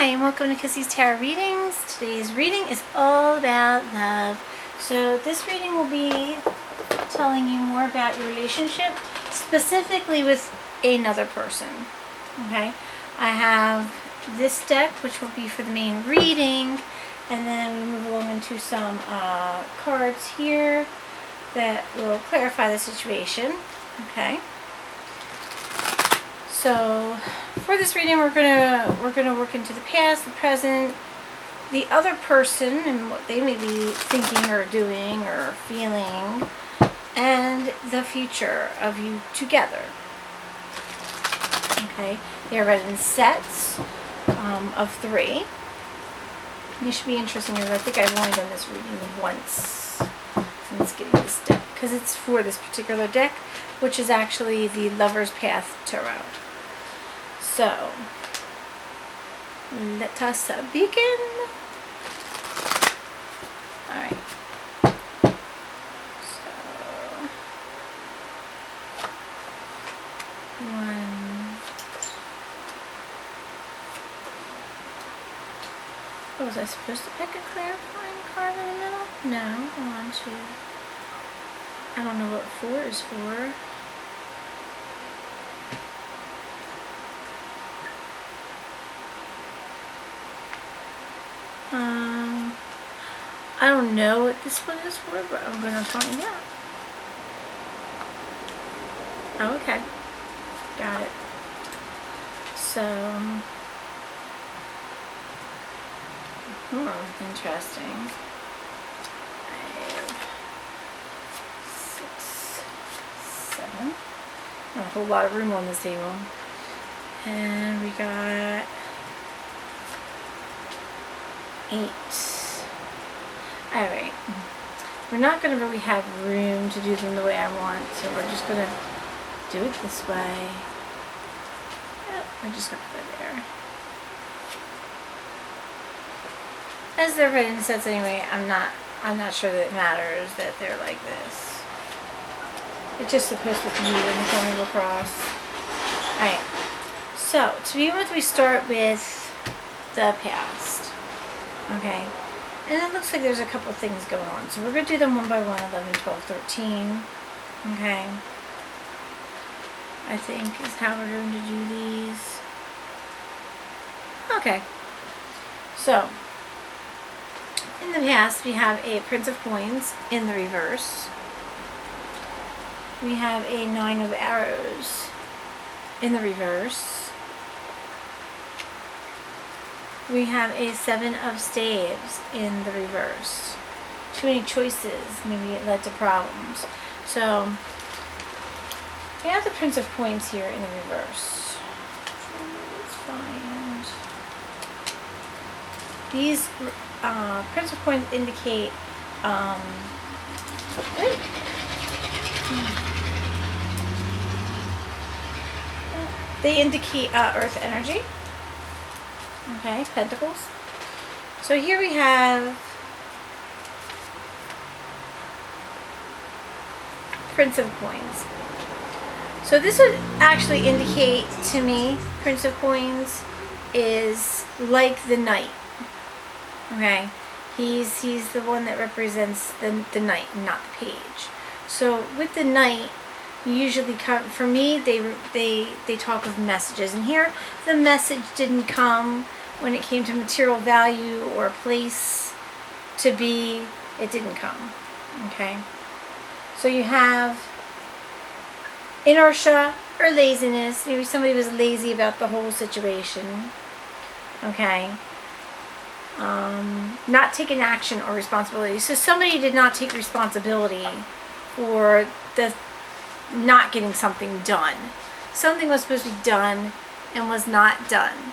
Hi, and welcome to Kissy's Tarot Readings. Today's reading is all about love. So this reading will be telling you more about your relationship, specifically with another person. Okay? I have this deck, which will be for the main reading, and then we move along into some cards here that will clarify the situation. Okay? So for this reading, we're gonna work into the past, the present, the other person, and what they may be thinking or doing or feeling, and the future of you together. Okay, they're read in sets of 3. This should be interesting because I think I've only done this reading once since getting this deck, because it's for this particular deck, which is actually the Lover's Path Tarot. So, let us begin. Alright. So, 1. Oh, was I supposed to pick a clarifying card in the middle? No, I want to. I don't know what 4 is for. I don't know what this one is for, but I'm going to find out. Oh, okay. Got it. So, interesting. I have 6, 7. Not a whole lot of room on this table. And we got 8. Alright. We're not going to really have room to do them the way I want, so we're just going to do it this way. Yep, we're just going to put it there. As they're read in sets anyway, I'm not sure that it matters that they're like this. It's just supposed to be when coming across. Alright. So, to begin with, we start with the past. Okay. And it looks like there's a couple things going on. So we're going to do them one by one, 11, 12, 13. Okay. I think is how we're going to do these. Okay. So, in the past, we have a Prince of Coins in the reverse. We have a 9 of Arrows in the reverse. We have a 7 of Staves in the reverse. Too many choices, maybe it led to problems. So, we have the Prince of Coins here in the reverse. Let's find. These Prince of Coins indicate they indicate Earth energy. Okay, Pentacles. So here we have Prince of Coins. So this would actually indicate to me, Prince of Coins is like the Knight. Okay, he's the one that represents the Knight, not the Page. So with the Knight, usually come, for me, they talk of messages, and here the message didn't come when it came to material value or place to be. It didn't come. Okay, so you have inertia or laziness. Maybe somebody was lazy about the whole situation. Okay, not taking action or responsibility. So somebody did not take responsibility for the not getting something done. Something was supposed to be done and was not done.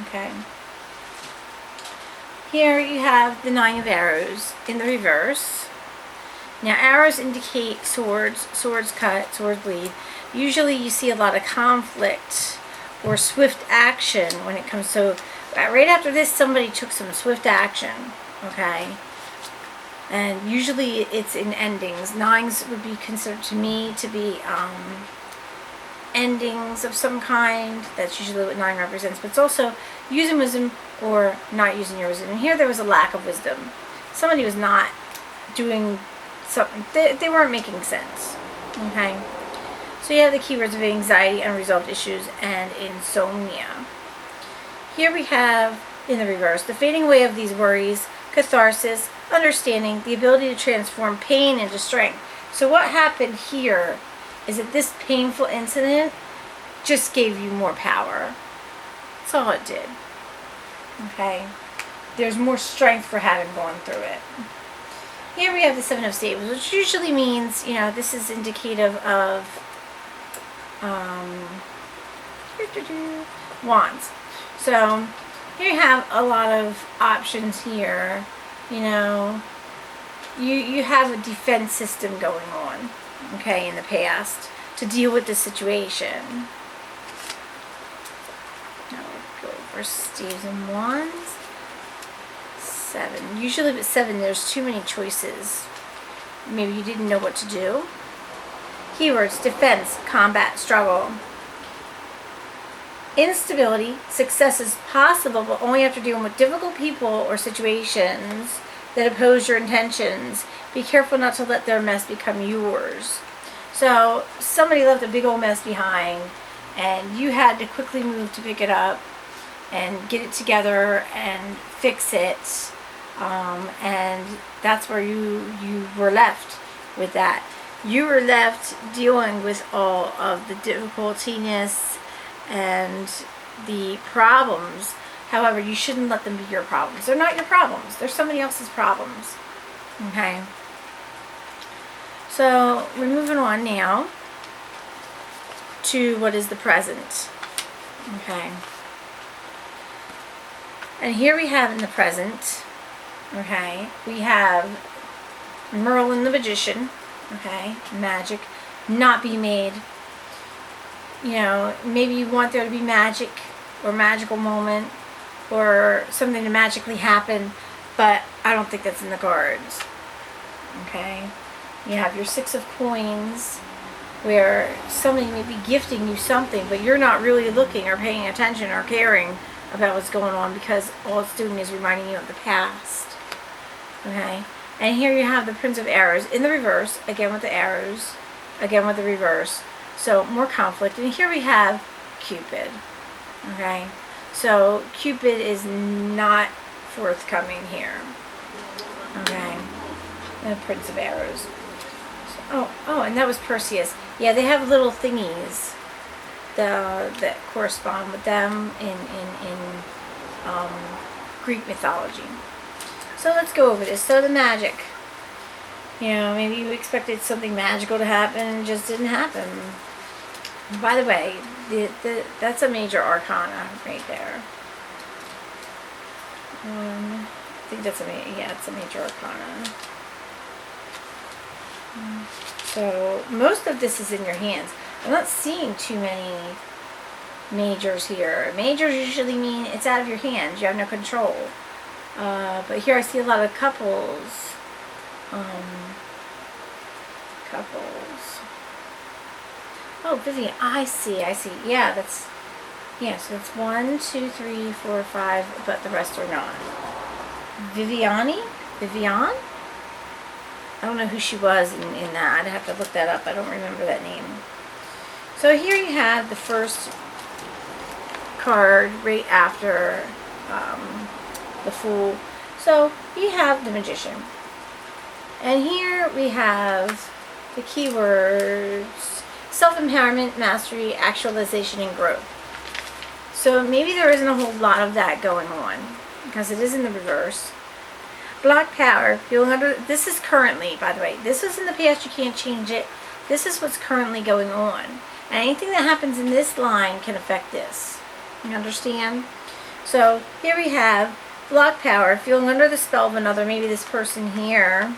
Okay. Here you have the 9 of Arrows in the reverse. Now arrows indicate swords. Swords cut, swords bleed. Usually you see a lot of conflict or swift action when it comes to. Right after this, somebody took some swift action. Okay. And usually it's in endings. 9s would be considered to me to be endings of some kind. That's usually what 9 represents, but it's also using wisdom or not using your wisdom. And here there was a lack of wisdom. Somebody was not doing something, they weren't making sense. Okay, so you have the keywords of anxiety, unresolved issues, and insomnia. Here we have, in the reverse, the fading away of these worries, catharsis, understanding, the ability to transform pain into strength. So what happened here is that this painful incident just gave you more power. That's all it did. Okay? There's more strength for having gone through it. Here we have the Seven of Staves, which usually means, this is indicative of Wands. So here you have a lot of options here. You have a defense system going on, okay, in the past to deal with the situation. Now we'll go over Staves and Wands. 7. Usually with 7, there's too many choices. Maybe you didn't know what to do. Keywords: defense, combat, struggle. Instability: success is possible, but only after dealing with difficult people or situations that oppose your intentions. Be careful not to let their mess become yours. So somebody left a big old mess behind, and you had to quickly move to pick it up and get it together and fix it. And that's where you were left with that. You were left dealing with all of the difficultiness and the problems. However, you shouldn't let them be your problems. They're not your problems. They're somebody else's problems. Okay? So, we're moving on now to what is the present. Okay? And here we have in the present, okay, we have Merlin the Magician, okay, magic, not be made. Maybe you want there to be magic or magical moment or something to magically happen, but I don't think that's in the cards. Okay? You have your 6 of Coins, where somebody may be gifting you something, but you're not really looking or paying attention or caring about what's going on because all it's doing is reminding you of the past. Okay? And here you have the Prince of Arrows in the reverse, again with the arrows, again with the reverse. So more conflict. And here we have Cupid. Okay? So Cupid is not forthcoming here. Okay? The Prince of Arrows. Oh, and that was Perseus. Yeah, they have little thingies that correspond with them in Greek mythology. So let's go over this. So the magic. Maybe you expected something magical to happen and it just didn't happen. By the way, that's a major arcana right there. I think that's it's a major arcana. So most of this is in your hands. I'm not seeing too many majors here. Majors usually mean it's out of your hands. You have no control. But here I see a lot of couples. Oh, Vivian, I see. Yeah, so it's 1, 2, 3, 4, 5, but the rest are not. Vivian? I don't know who she was in that. I'd have to look that up. I don't remember that name. So here you have the first card right after the Fool. So you have the Magician. And here we have the keywords: self-empowerment, mastery, actualization, and growth. So maybe there isn't a whole lot of that going on because it is in the reverse. Black power, feeling under. This is currently, by the way, this is in the past. You can't change it. This is what's currently going on. And anything that happens in this line can affect this. You understand? So here we have block power, feeling under the spell of another, maybe this person here.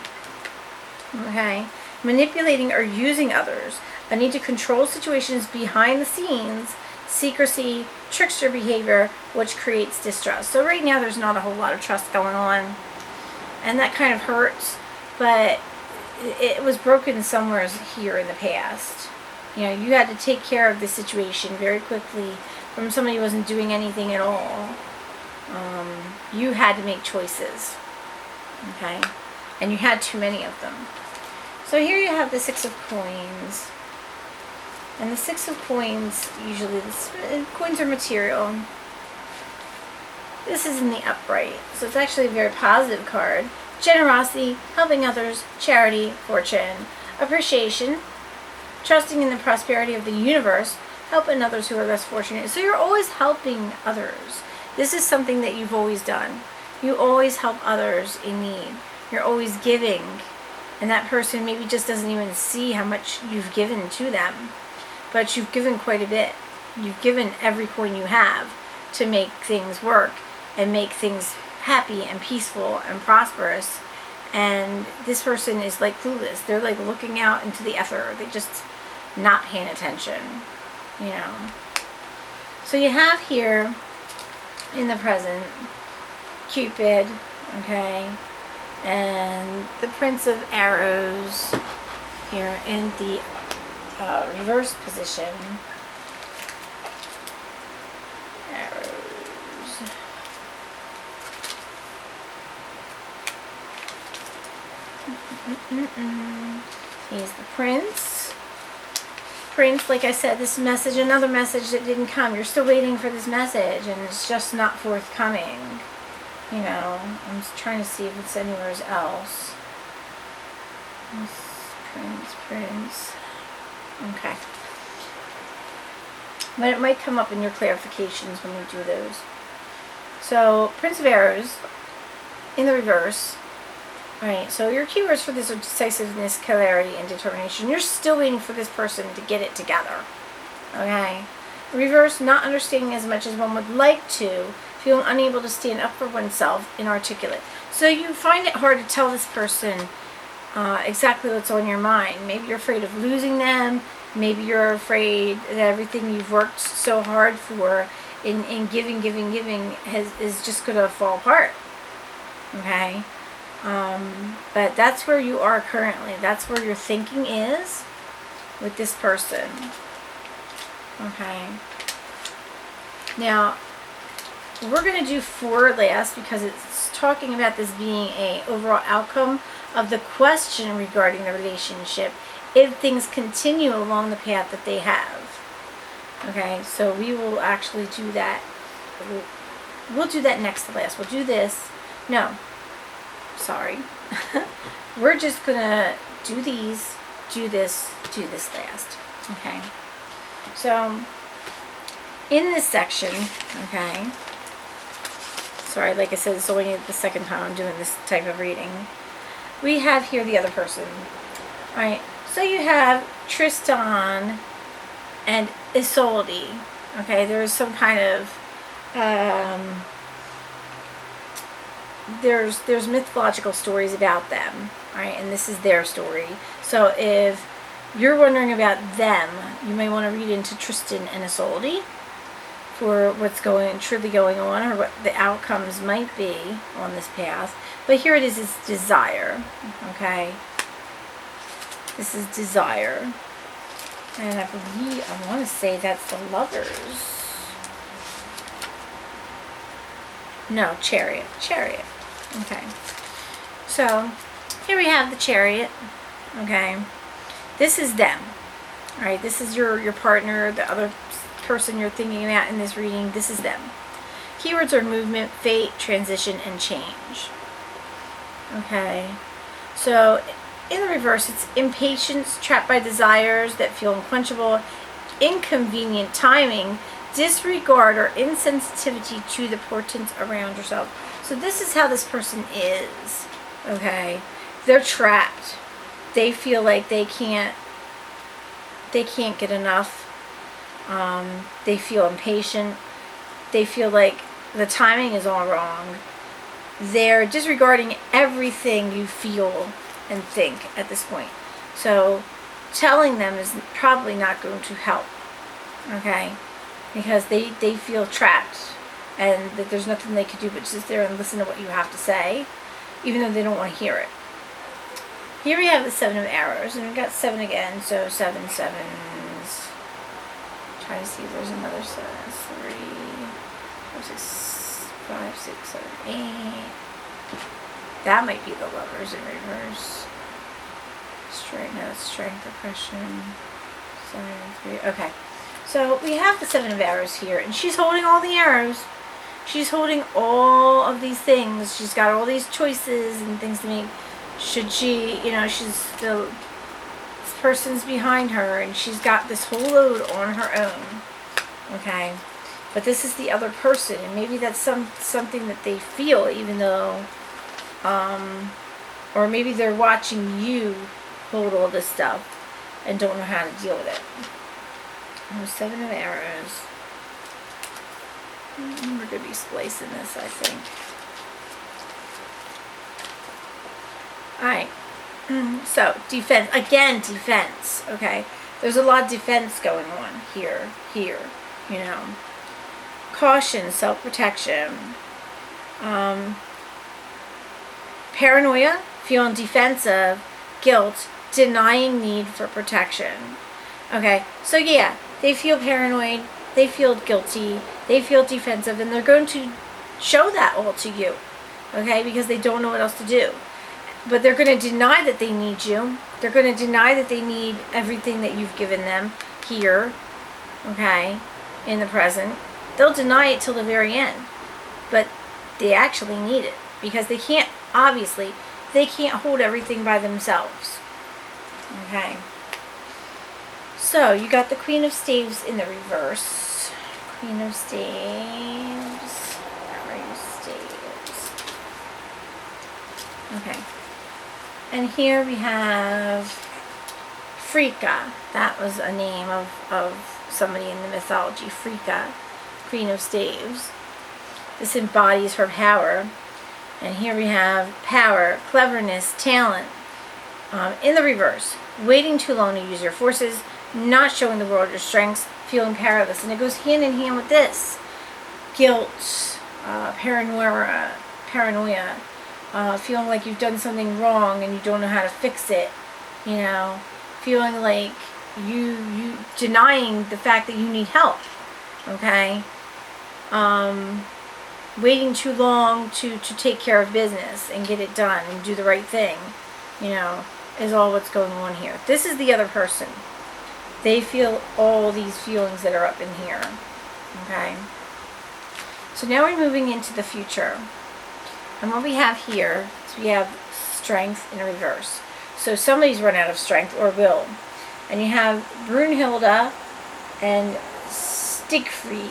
Okay? Manipulating or using others. A need to control situations behind the scenes. Secrecy, trickster behavior, which creates distrust. So right now there's not a whole lot of trust going on. And that kind of hurts. But it was broken somewhere here in the past. You had to take care of the situation very quickly from somebody who wasn't doing anything at all. You had to make choices, okay? And you had too many of them. So here you have the Six of Coins. And the Six of Coins, usually coins are material. This is in the upright, so it's actually a very positive card. Generosity, helping others, charity, fortune, appreciation, trusting in the prosperity of the universe, helping others who are less fortunate. So you're always helping others. This is something that you've always done. You always help others in need. You're always giving. And that person maybe just doesn't even see how much you've given to them. But you've given quite a bit. You've given every coin you have to make things work and make things happy and peaceful and prosperous. And this person is like clueless. They're like looking out into the ether. They're just not paying attention, So you have here in the present Cupid, okay, and the Prince of Arrows here in the reverse position. Arrows. He's the Prince. Prince, like I said, this message, another message that didn't come. You're still waiting for this message, and it's just not forthcoming. I'm just trying to see if it's anywhere else. Prince. Okay. But it might come up in your clarifications when we do those. So, Prince of Arrows in the reverse. Alright, so your keywords for this are decisiveness, clarity, and determination. You're still waiting for this person to get it together. Okay? Reverse, not understanding as much as one would like to, feeling unable to stand up for oneself, inarticulate. So you find it hard to tell this person exactly what's on your mind. Maybe you're afraid of losing them. Maybe you're afraid that everything you've worked so hard for in giving is just going to fall apart. Okay? But that's where you are currently. That's where your thinking is with this person. Okay. Now, we're going to do 4 last because it's talking about this being a overall outcome of the question regarding the relationship if things continue along the path that they have. Okay, so we will actually do that. We'll do that next to last. We'll do this. No. Sorry. We're just going to do these, do this last. Okay. So, in this section, okay, sorry, like I said, it's only the second time I'm doing this type of reading. We have here the other person. Alright, so you have Tristan and Isolde. Okay, there's some kind of, there's mythological stories about them. Alright, and this is their story. So if you're wondering about them, you may want to read into Tristan and Isolde for what's truly going on, or what the outcomes might be on this path. But here it is, it's desire. Okay? This is desire. And I want to say that's the Lovers. No, Chariot. Chariot. Okay. So, here we have the Chariot. Okay? This is them. Alright, this is your partner, the other person you're thinking about in this reading. This is them. Keywords are movement, fate, transition, and change. Okay. So, in the reverse, it's impatience, trapped by desires that feel unquenchable, inconvenient timing, disregard or insensitivity to the portents around yourself. So this is how this person is. Okay. They're trapped. They feel like they can't get enough. They feel impatient. They feel like the timing is all wrong. They're disregarding everything you feel and think at this point. So telling them is probably not going to help. Okay? Because they feel trapped and that there's nothing they could do but sit there and listen to what you have to say, even though they don't want to hear it. Here we have the 7 of Arrows, and we've got 7 again, so 7, 7, Try to see if there's another set. 3, 4, 6, 5, 6, 7, 8. That might be the Lovers in reverse. Strength, no, strength, oppression. 7, 3. Okay. So we have the 7 of arrows here, and she's holding all the arrows. She's holding all of these things. She's got all these choices and things to make. Should she, she's the person's behind her, and she's got this whole load on her own. Okay, but this is the other person, and maybe that's something that they feel, even though, or maybe they're watching you hold all this stuff and don't know how to deal with it. 7 of arrows. We're going to be splicing this, I think. Alright. So, defense. Again, defense. Okay. There's a lot of defense going on here. Caution, self-protection. Paranoia, feeling defensive, guilt, denying need for protection. Okay. So, yeah. They feel paranoid, they feel guilty, they feel defensive, and they're going to show that all to you, okay, because they don't know what else to do. But they're going to deny that they need you. They're going to deny that they need everything that you've given them here, okay, in the present. They'll deny it till the very end, but they actually need it, because they can't, obviously, they can't hold everything by themselves, okay. So, you got the Queen of Staves in the reverse. Queen of Staves. Queen of Staves. Okay. And here we have Frika. That was a name of somebody in the mythology. Frika, Queen of Staves. This embodies her power. And here we have power, cleverness, talent. In the reverse. Waiting too long to use your forces. Not showing the world your strengths, feeling powerless. And it goes hand in hand with this. Guilt, paranoia, feeling like you've done something wrong and you don't know how to fix it. Feeling like you denying the fact that you need help. Okay? Waiting too long to take care of business and get it done and do the right thing, is all what's going on here. This is the other person. They feel all these feelings that are up in here. Okay? So now we're moving into the future. And what we have here is we have strength in reverse. So somebody's run out of strength or will. And you have Brunhilde and Siegfried.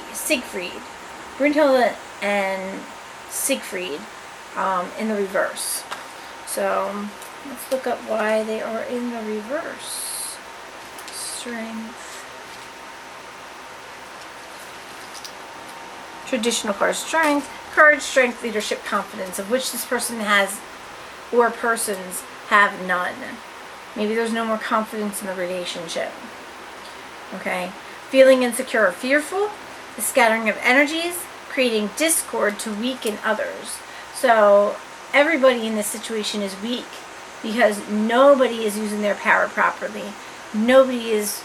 Brunhilde and Siegfried in the reverse. So let's look up why they are in the reverse. Strength. Traditional card: strength, courage, strength, leadership, confidence, of which this person has or persons have none. Maybe there's no more confidence in the relationship. Okay? Feeling insecure or fearful, the scattering of energies, creating discord to weaken others. So everybody in this situation is weak because nobody is using their power properly. Nobody's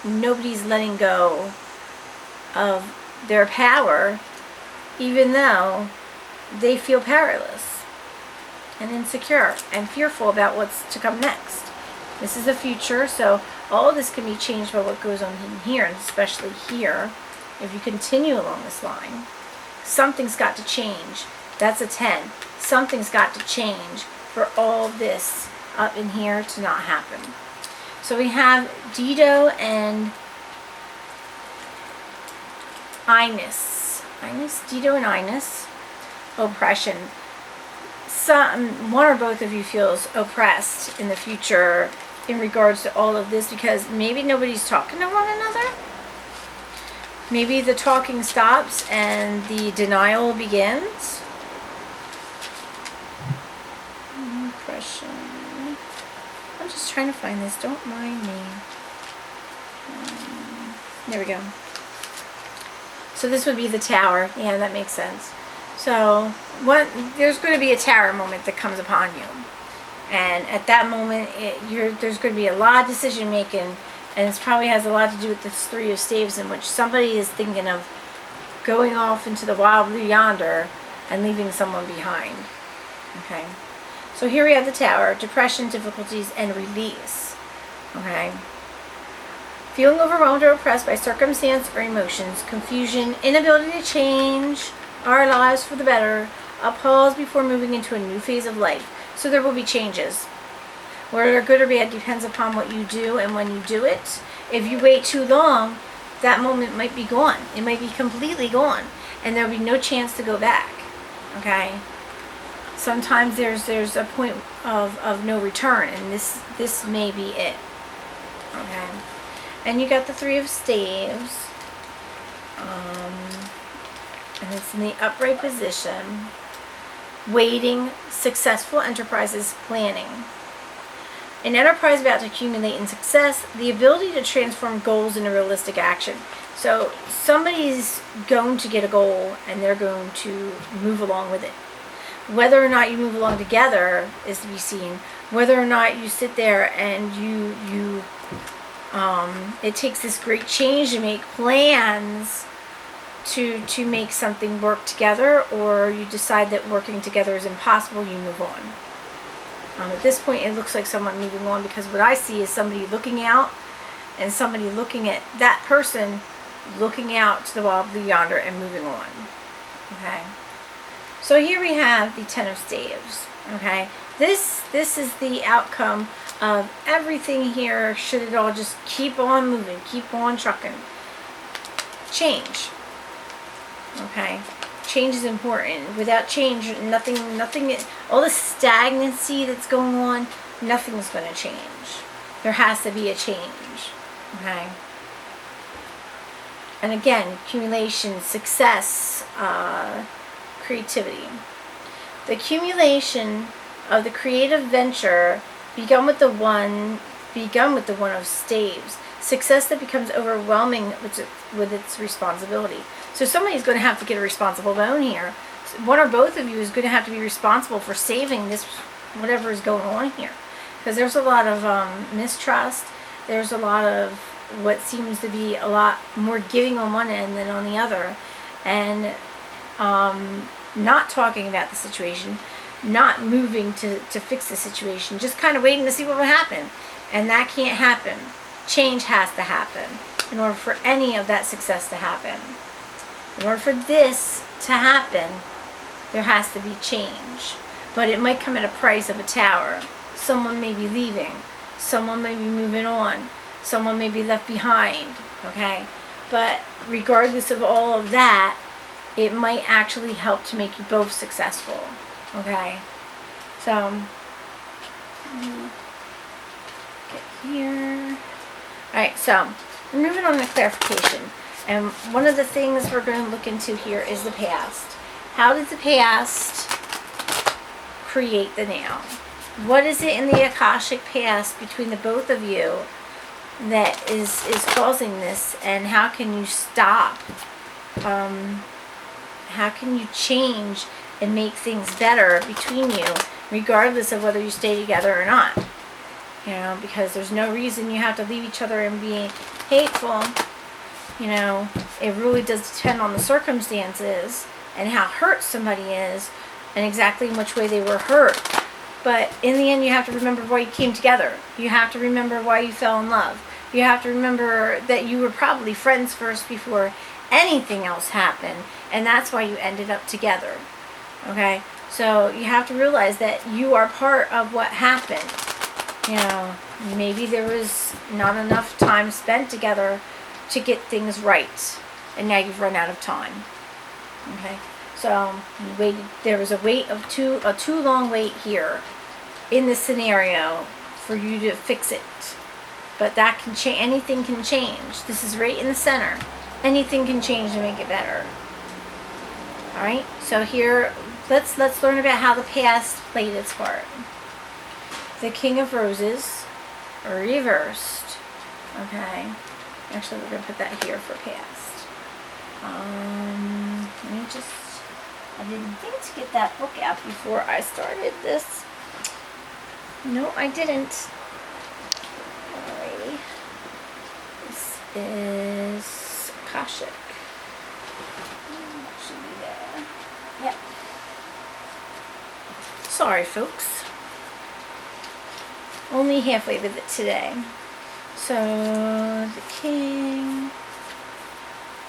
letting go of their power, even though they feel powerless and insecure and fearful about what's to come next. This is the future, so all of this can be changed by what goes on in here, and especially here. If you continue along this line, something's got to change. That's a 10. Something's got to change for all this up in here to not happen. So we have Dido and Ines. Dido and Ines. Oppression. One or both of you feels oppressed in the future in regards to all of this, because maybe nobody's talking to one another. Maybe the talking stops and the denial begins. Oppression. I'm just trying to find this. Don't mind me. There we go. So this would be the tower. Yeah, that makes sense. So there's going to be a tower moment that comes upon you. And at that moment, there's going to be a lot of decision making And this probably has a lot to do with this Three of Staves, in which somebody is thinking of going off into the wild blue yonder and leaving someone behind. Okay. So here we have the Tower, depression, difficulties, and release. Okay. Feeling overwhelmed or oppressed by circumstance or emotions, confusion, inability to change our lives for the better, a pause before moving into a new phase of life. So there will be changes. Whether they're good or bad depends upon what you do and when you do it. If you wait too long, that moment might be gone. It might be completely gone, and there'll be no chance to go back. Okay. Sometimes there's a point of no return, and this may be it. Okay. And you got the Three of Staves. And it's in the upright position. Waiting, successful enterprises, planning. An enterprise about to accumulate in success, the ability to transform goals into realistic action. So somebody's going to get a goal and they're going to move along with it. Whether or not you move along together is to be seen. Whether or not you sit there and it takes this great change to make plans to make something work together, or you decide that working together is impossible, you move on. At this point, it looks like someone moving on, because what I see is somebody looking out and somebody looking at that person, looking out to the wild blue yonder and moving on. Okay. So here we have the Ten of Staves. Okay. This is the outcome of everything here. Should it all just keep on moving, keep on trucking. Change. Okay. Change is important. Without change, nothing, all the stagnancy that's going on, nothing's going to change. There has to be a change. Okay. And again, accumulation, success, creativity. The accumulation of the creative venture begun with the one of Staves. Success that becomes overwhelming with its responsibility. So somebody's going to have to get a responsible bone here. One or both of you is going to have to be responsible for saving this, whatever is going on here. Because there's a lot of mistrust. There's a lot of what seems to be a lot more giving on one end than on the other. And not talking about the situation, not moving to fix the situation, just kind of waiting to see what will happen. And that can't happen. Change has to happen in order for any of that success to happen. In order for this to happen, there has to be change. But it might come at a price of a tower. Someone may be leaving. Someone may be moving on. Someone may be left behind. Okay? But regardless of all of that, it might actually help to make you both successful. Okay? So, get here. Alright, so we're moving on to clarification. And one of the things we're going to look into here is the past. How did the past create the now? What is it in the Akashic past between the both of you that is causing this? And how can you stop? How can you change and make things better between you, regardless of whether you stay together or not? You know, because there's no reason you have to leave each other and be hateful. You know, it really does depend on the circumstances and how hurt somebody is and exactly in which way they were hurt. But in the end, you have to remember why you came together. You have to remember why you fell in love. You have to remember that you were probably friends first before anything else happened. And that's why you ended up together. Okay? So you have to realize that you are part of what happened. You know, maybe there was not enough time spent together to get things right, and now you've run out of time. Okay, so you waited. There was a wait of a too long wait here in this scenario for you to fix it. But that can change. Anything can change. This is right in the center. Anything can change to make it better. All right. So here, let's learn about how the past played its part. The King of Roses, reversed. Okay. Actually, we're going to put that here for past. Let me just... I didn't think to get that book out before I started this. No, I didn't. Alrighty. is Akashic. Should be there. Yep. Sorry, folks. Only halfway with it today. So, the King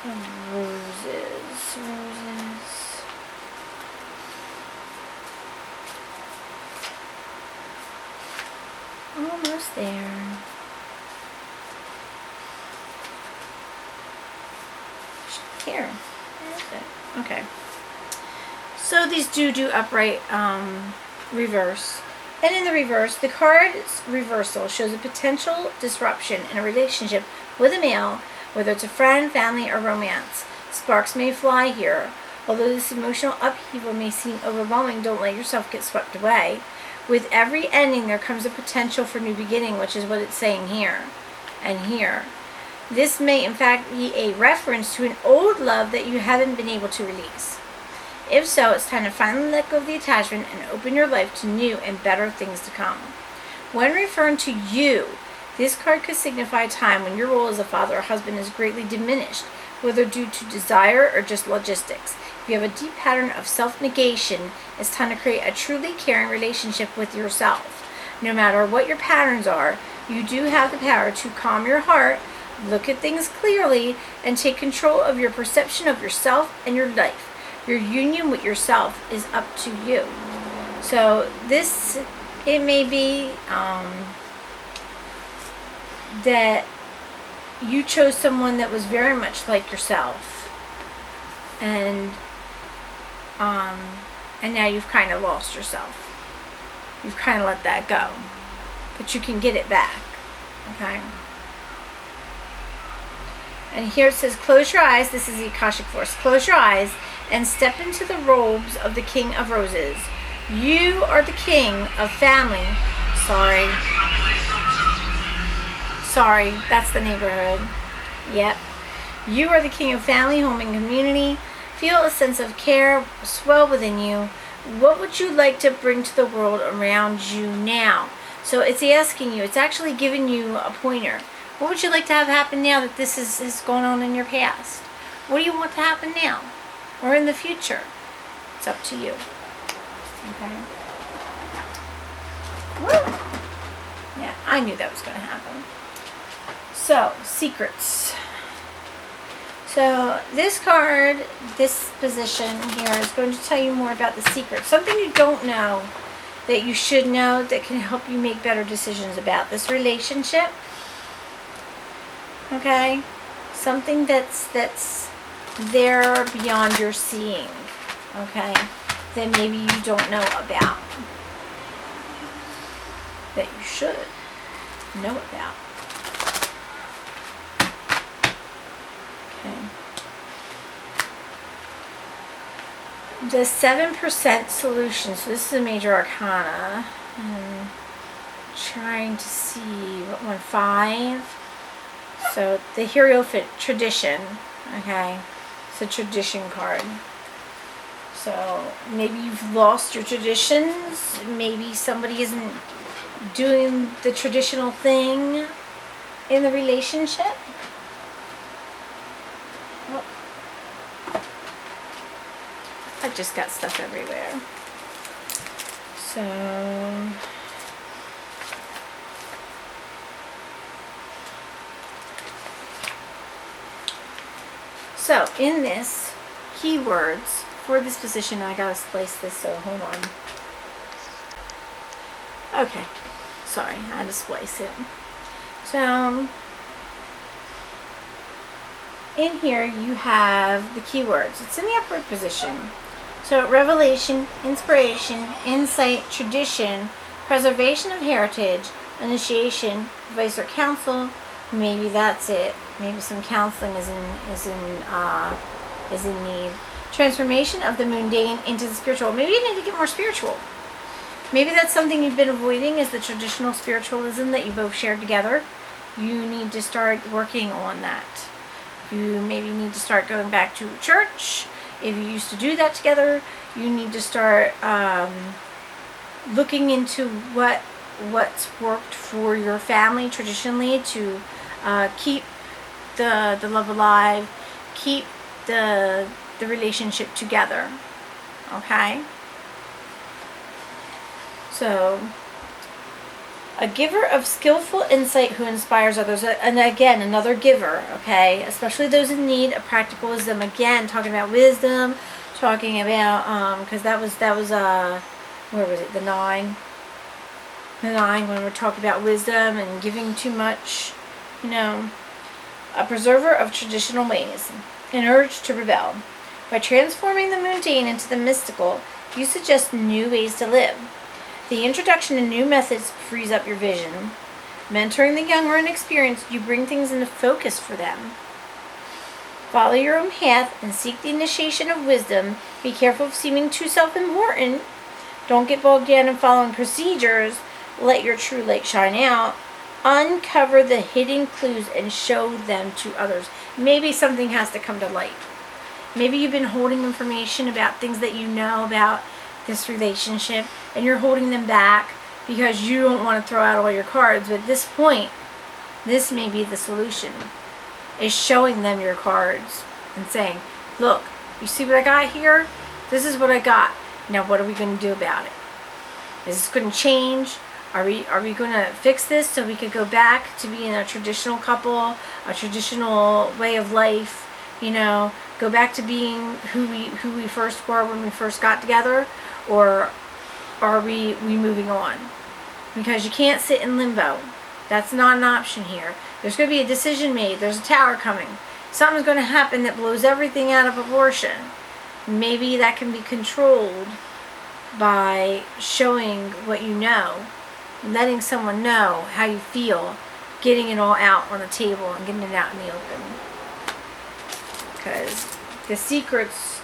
of Roses. Almost there. Here. Okay. So these do upright reverse. And in the reverse, the card's reversal shows a potential disruption in a relationship with a male, whether it's a friend, family, or romance. Sparks may fly here. Although this emotional upheaval may seem overwhelming, don't let yourself get swept away. With every ending, there comes a potential for new beginning, which is what it's saying here and here. This may, in fact, be a reference to an old love that you haven't been able to release. If so, it's time to finally let go of the attachment and open your life to new and better things to come. When referring to you, this card could signify a time when your role as a father or husband is greatly diminished, whether due to desire or just logistics. If you have a deep pattern of self-negation, it's time to create a truly caring relationship with yourself. No matter what your patterns are, you do have the power to calm your heart, look at things clearly, and take control of your perception of yourself and your life. Your union with yourself is up to you. So this, it may be that you chose someone that was very much like yourself, and now you've kind of lost yourself. You've kind of let that go, but you can get it back. Okay. And here it says, close your eyes. This is the Akashic Force. Close your eyes and step into the robes of the King of Roses. You are the king of family. Sorry, that's the neighborhood. Yep. You are the king of family, home, and community. Feel a sense of care swell within you. What would you like to bring to the world around you now? So it's asking you, it's actually giving you a pointer. What would you like to have happen now that this is going on in your past? What do you want to happen now? Or in the future? It's up to you. Okay. Woo. Yeah, I knew that was going to happen. So, secrets. So, this card, this position here is going to tell you more about the secrets. Something you don't know that you should know that can help you make better decisions about this relationship. Okay? Something that's there beyond your seeing. Okay? That maybe you don't know about. That you should know about. Okay. The 7% solution. So this is a major arcana. I'm trying to see what one. 5. So the Hierophant tradition. Okay. It's a tradition card. So maybe you've lost your traditions. Maybe somebody isn't doing the traditional thing in the relationship. Well, I've just got stuff everywhere. So in this, keywords for this position, I gotta splice this, so hold on. Okay, sorry, I had to splice it. So in here you have the keywords. It's in the upward position. So revelation, inspiration, insight, tradition, preservation of heritage, initiation, advice or counsel. Maybe that's it. Maybe some counseling is in need. Transformation of the mundane into the spiritual. Maybe you need to get more spiritual. Maybe that's something you've been avoiding, is the traditional spiritualism that you both shared together. You need to start working on that. You maybe need to start going back to church. If you used to do that together, you need to start looking into what's worked for your family traditionally to keep the love alive, keep the relationship together. Okay? So, a giver of skillful insight who inspires others. And again, another giver, okay? Especially those in need of practical wisdom. Again, talking about wisdom, talking about, because that was, where was it? The 9. The 9, when we're talking about wisdom and giving too much, you know. A preserver of traditional ways. An urge to rebel. By transforming the mundane into the mystical, you suggest new ways to live. The introduction of new methods frees up your vision. Mentoring the young or inexperienced, you bring things into focus for them. Follow your own path and seek the initiation of wisdom. Be careful of seeming too self-important. Don't get bogged down in following procedures. Let your true light shine out. Uncover the hidden clues and show them to others. Maybe something has to come to light. Maybe you've been holding information about things that you know about this relationship, and you're holding them back because you don't want to throw out all your cards. But at this point, this may be the solution, is showing them your cards and saying, look, you see what I got here? This is what I got. Now what are we going to do about it? Is this going to change? Are we going to fix this so we could go back to being a traditional couple, a traditional way of life, you know, go back to being who we first were when we first got together? Or are we moving on? Because you can't sit in limbo. That's not an option here. There's going to be a decision made. There's a tower coming. Something's going to happen that blows everything out of proportion. Maybe that can be controlled by showing what you know, letting someone know how you feel, getting it all out on the table and getting it out in the open. Because the secrets,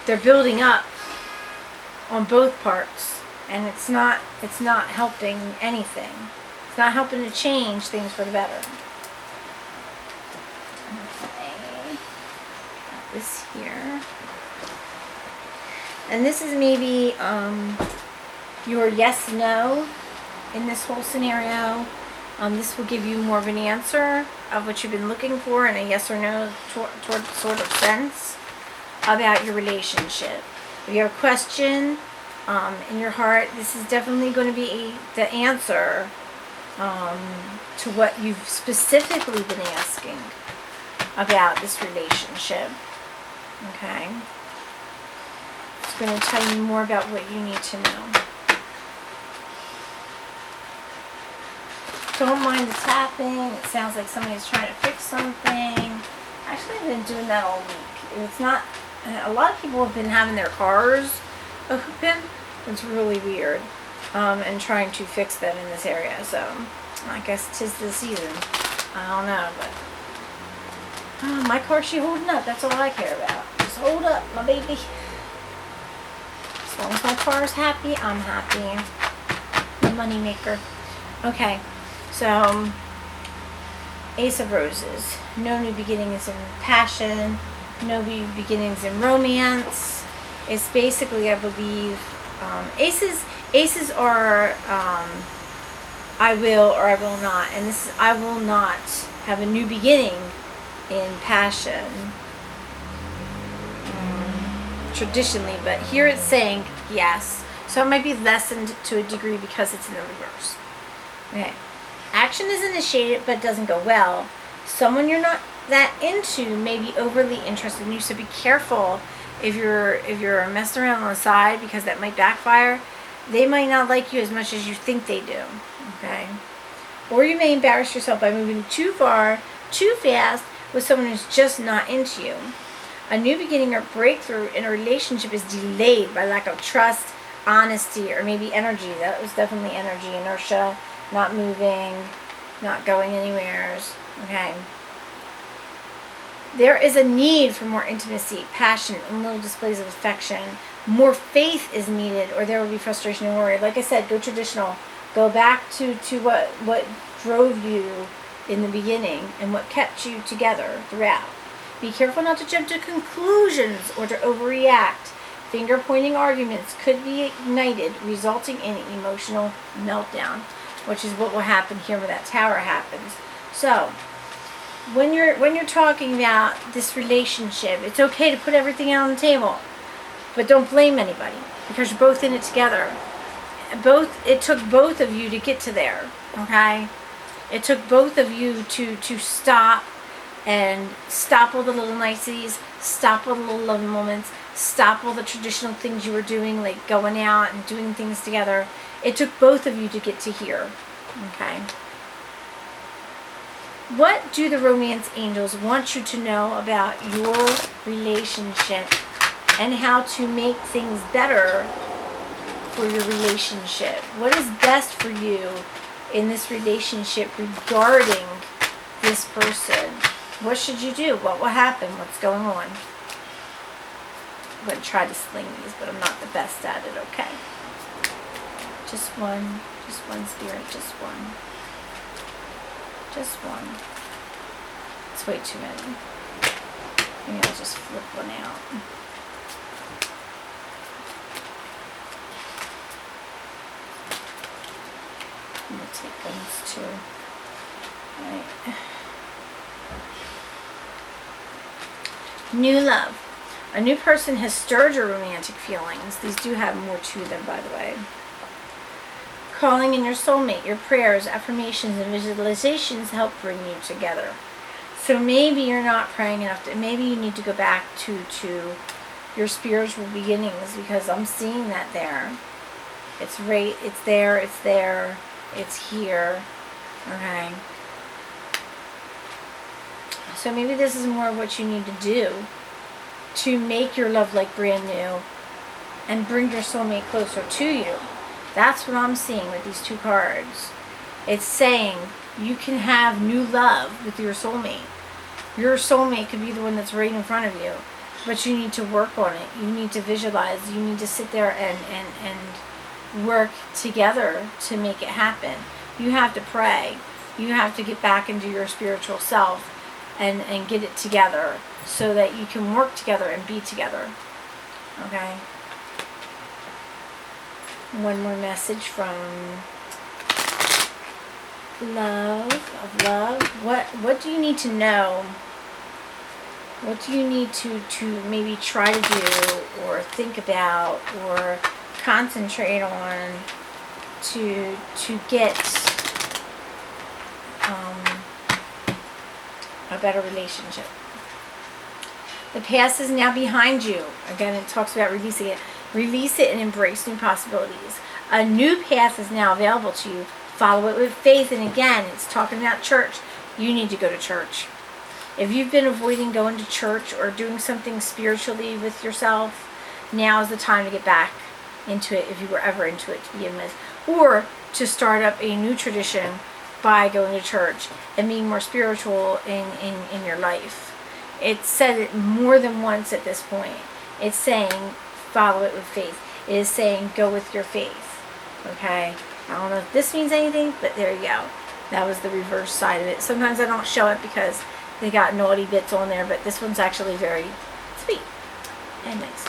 they're building up on both parts, and it's not helping anything. It's not helping to change things for the better. Okay. Got this here. And this is maybe your yes, no in this whole scenario. This will give you more of an answer of what you've been looking for in a yes or no sort of sense about your relationship. If you have a question in your heart, this is definitely going to be the answer to what you've specifically been asking about this relationship. Okay? It's going to tell you more about what you need to know. Don't mind the tapping. It sounds like somebody's trying to fix something. Actually, I've been doing that all week. It's not... A lot of people have been having their cars open. It's really weird. And trying to fix them in this area. So, I guess 'tis the season. I don't know, but... my car, she holding up. That's all I care about. Just hold up, my baby. As long as my car's happy, I'm happy. The money maker. Okay. So, Ace of Roses. No new beginnings in passion. No new beginnings in romance. It's basically, I believe, aces are I will or I will not. And this is I will not have a new beginning in passion. Traditionally, but here it's saying yes. So it might be lessened to a degree because it's in the reverse. Okay. Action is initiated but doesn't go well. Someone you're not that into may be overly interested in you, so be careful if you're messing around on the side, because that might backfire. They might not like you as much as you think they do. Okay? Or you may embarrass yourself by moving too far, too fast with someone who's just not into you. A new beginning or breakthrough in a relationship is delayed by lack of trust, honesty, or maybe energy. That was definitely energy, inertia, not moving, not going anywhere. Okay. There is a need for more intimacy, passion, and little displays of affection. More faith is needed, or there will be frustration and worry. Like I said, go traditional. Go back to what drove you in the beginning and what kept you together throughout. Be careful not to jump to conclusions or to overreact. Finger-pointing arguments could be ignited, resulting in an emotional meltdown, which is what will happen here when that tower happens. So, when you're talking about this relationship, it's okay to put everything out on the table, but don't blame anybody because you're both in it together. It took both of you to get to there. Okay, it took both of you to stop all the little niceties, stop all the little love moments, stop all the traditional things you were doing, like going out and doing things together. It took both of you to get to here. Okay. What do the romance angels want you to know about your relationship and how to make things better for your relationship? What is best for you in this relationship regarding this person? What should you do? What will happen? What's going on? I'm going to try to sling these, but I'm not the best at it. Okay. Just one spirit, just one. Just one. It's way too many. Maybe I'll just flip one out. I'm going to take those too. Alright. New love. A new person has stirred your romantic feelings. These do have more to them, by the way. Calling in your soulmate, your prayers, affirmations, and visualizations help bring you together. So maybe you're not praying enough. Maybe you need to go back to your spiritual beginnings, because I'm seeing that there. It's there, it's here. Okay. So maybe this is more of what you need to do to make your love like brand new and bring your soulmate closer to you. That's what I'm seeing with these two cards. It's saying you can have new love with your soulmate. Your soulmate could be the one that's right in front of you, but you need to work on it. You need to visualize. You need to sit there and work together to make it happen. You have to pray. You have to get back into your spiritual self and get it together so that you can work together and be together. Okay? One more message from love. What do you need to know? What do you need to maybe try to do or think about or concentrate on to get a better relationship? The past is now behind you. Again, it talks about releasing it. Release it and embrace new possibilities. A new path is now available to you. Follow it with faith. And again, it's talking about church. You need to go to church. If you've been avoiding going to church or doing something spiritually with yourself, now is the time to get back into it, if you were ever into it to begin with. Or to start up a new tradition by going to church and being more spiritual in your life. It said it more than once at this point. It's saying follow it with faith. It is saying go with your faith. Okay? I don't know if this means anything, but there you go. That was the reverse side of it. Sometimes I don't show it because they got naughty bits on there, but this one's actually very sweet and nice.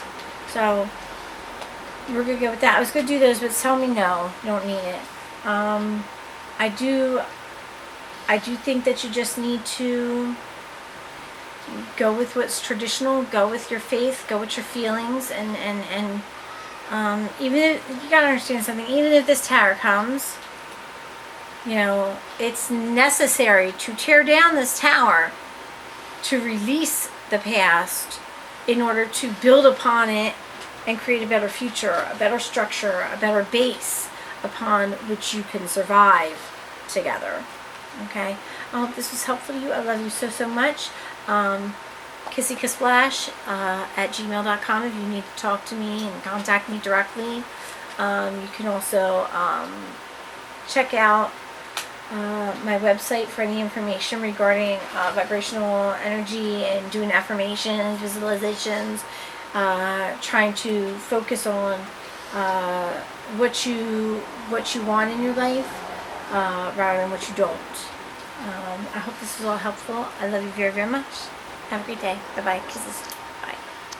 So we're going to go with that. I was going to do those, but tell me no, you don't need it. I do think that you just need to go with what's traditional, go with your faith, go with your feelings, and even if, you gotta understand something, even if this tower comes, you know, it's necessary to tear down this tower to release the past in order to build upon it and create a better future, a better structure, a better base upon which you can survive together. Okay? I hope this was helpful to you. I love you so, so much. KissyKissplash at gmail.com if you need to talk to me and contact me directly. You can also check out my website for any information regarding vibrational energy and doing affirmations, visualizations, trying to focus on what you want in your life rather than what you don't. I hope this was all helpful. I love you very, very much. Have a great day. Bye-bye. Kisses.